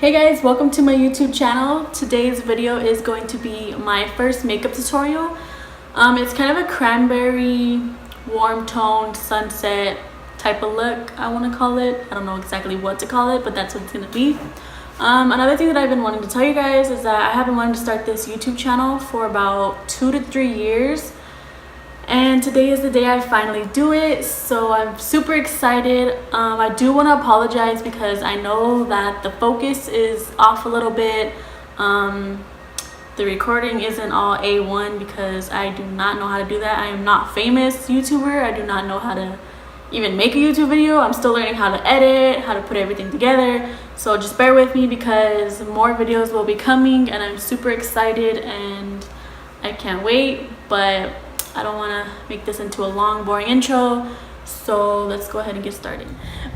Hey guys, welcome to my YouTube channel. Today's video is going to be my first makeup tutorial. It's kind of a cranberry, warm toned sunset type of look, I want to call it. I don't know exactly what to call it, but that's what it's going to be. Another thing that I've been wanting to tell you guys is that I have been wanting to start this YouTube channel for about 2 to 3 years. And today is the day I finally do it, so I'm super excited. I do want to apologize because I know that the focus is off a little bit. The recording isn't all A1 because I do not know how to do that. I am not famous YouTuber. I do not know how to even make a YouTube video. I'm still learning how to edit, how to put everything together. So just bear with me because more videos will be coming and I'm super excited and I can't wait. But I don't want to make this into a long, boring intro, so let's go ahead and get started.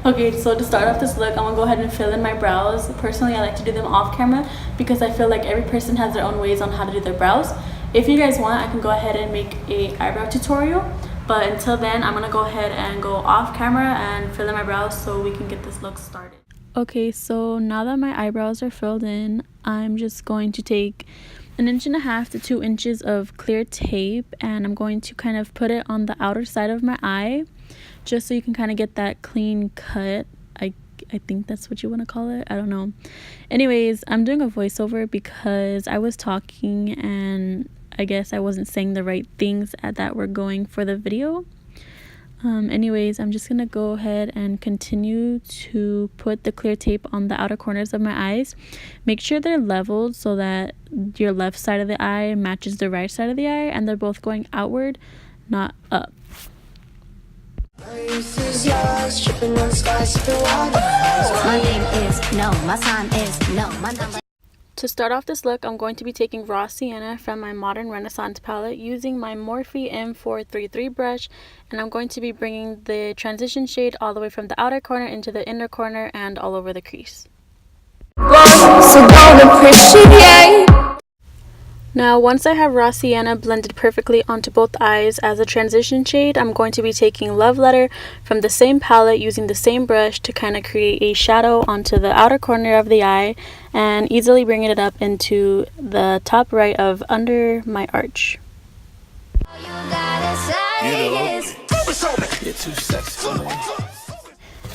Okay, so to start off this look, I'm going to go ahead and fill in my brows. Personally, I like to do them off camera because I feel like every person has their own ways on how to do their brows. If you guys want, I can go ahead and make a eyebrow tutorial, but until then, I'm going to go ahead and go off camera and fill in my brows so we can get this look started. Okay, so now that my eyebrows are filled in, I'm just going to take 1.5 to 2 inches of clear tape and I'm going to kind of put it on the outer side of my eye just so you can kind of get that clean cut. I think that's what you want to call it. I don't know. Anyways, I'm doing a voiceover because I was talking and I guess I wasn't saying the right things that were going for the video. Anyways, I'm just gonna go ahead and continue to put the clear tape on the outer corners of my eyes. Make sure they're leveled so that your left side of the eye matches the right side of the eye and they're both going outward, not up. My name is no, my sign is no, my number. To start off this look, I'm going to be taking raw sienna from my Modern Renaissance palette using my Morphe M433 brush, and I'm going to be bringing the transition shade all the way from the outer corner into the inner corner and all over the crease. So don't appreciate. Now, once I have raw sienna blended perfectly onto both eyes as a transition shade, I'm going to be taking Love Letter from the same palette using the same brush to kind of create a shadow onto the outer corner of the eye and easily bringing it up into the top right of under my arch. You're too sexy, man.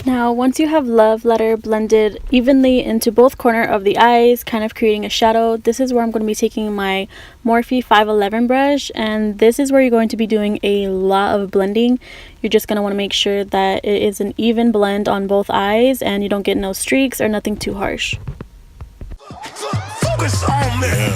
Now, once you have Love Letter blended evenly into both corners of the eyes, kind of creating a shadow, this is where I'm going to be taking my Morphe 511 brush, and this is where you're going to be doing a lot of blending. You're just going to want to make sure that it is an even blend on both eyes and you don't get no streaks or nothing too harsh. Focus on me.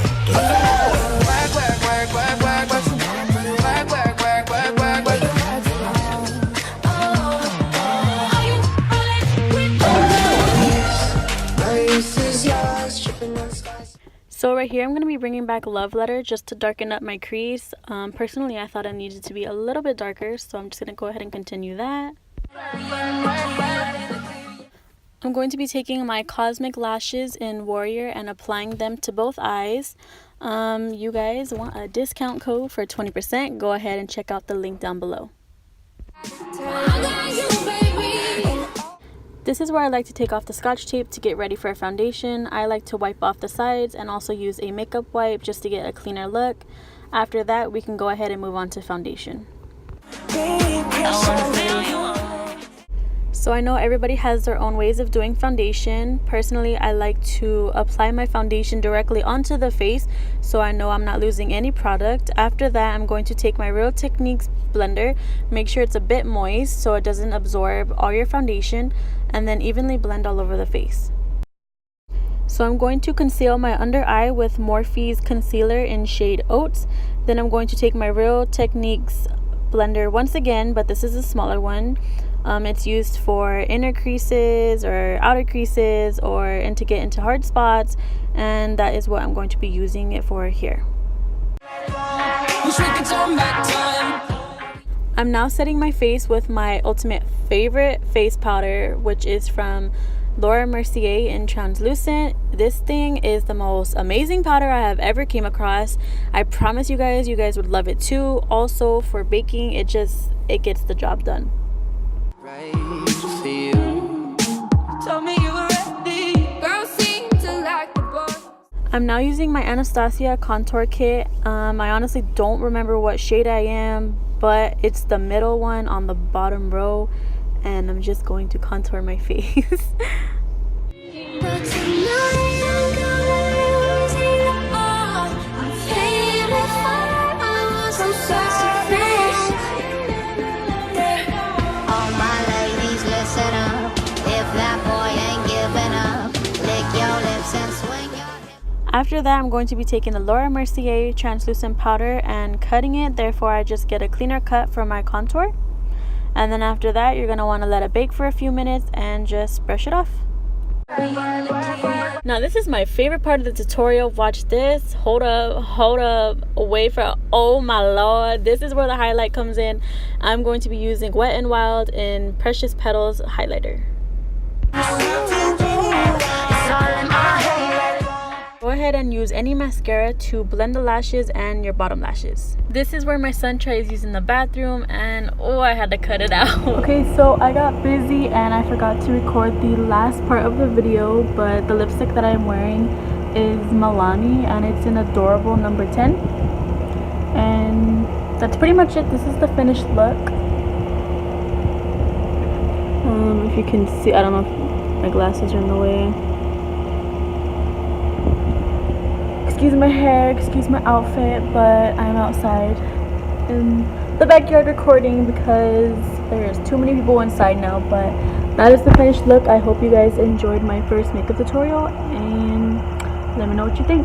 So right here, I'm going to be bringing back Love Letter just to darken up my crease. Personally, I thought it needed to be a little bit darker, so I'm just going to go ahead and continue that. I'm going to be taking my Cosmic Lashes in Warrior and applying them to both eyes. You guys want a discount code for 20%? Go ahead and check out the link down below. This is where I like to take off the scotch tape to get ready for a foundation. I like to wipe off the sides and also use a makeup wipe just to get a cleaner look. After that, we can go ahead and move on to foundation. So I know everybody has their own ways of doing foundation. Personally, I like to apply my foundation directly onto the face so I know I'm not losing any product. After that, I'm going to take my Real Techniques blender, make sure it's a bit moist so it doesn't absorb all your foundation, and then evenly blend all over the face. So I'm going to conceal my under eye with Morphe's concealer in shade Oats. Then I'm going to take my Real Techniques blender once again, but this is a smaller one. It's used for inner creases or outer creases or to get into hard spots, and that is what I'm going to be using it for here. I'm now setting my face with my ultimate favorite face powder, which is from Laura Mercier in Translucent. This thing is the most amazing powder I have ever came across. I promise you guys would love it too. Also, for baking, it gets the job done. Right for you. Told me you were ready. Girl, seem to I'm now using my Anastasia contour kit. I honestly don't remember what shade I am, but it's the middle one on the bottom row, and I'm just going to contour my face. But tonight I'm gonna lose it all. I'm faded before I was on such a face. All my ladies, listen up. If that boy ain't giving up, lick your lips and swing your hips. After that, I'm going to be taking the Laura Mercier translucent powder and cutting it. Therefore, I just get a cleaner cut for my contour. And then after that, you're going to want to let it bake for a few minutes and just brush it off. Now this is my favorite part of the tutorial. Watch this. Hold up, wait for, oh my lord, this is where the highlight comes in. I'm going to be using Wet n Wild in Precious Petals highlighter. Go ahead and use any mascara to blend the lashes and your bottom lashes. This is where my son tries using the bathroom, and oh, I had to cut it out. Okay, so I got busy and I forgot to record the last part of the video, but the lipstick that I'm wearing is Milani and it's in Adorable number 10. And that's pretty much it. This is the finished look. If you can see, I don't know if my glasses are in the way. Excuse my hair, excuse my outfit, but I'm outside in the backyard recording because there's too many people inside now. But that is the finished look. I hope you guys enjoyed my first makeup tutorial, and let me know what you think.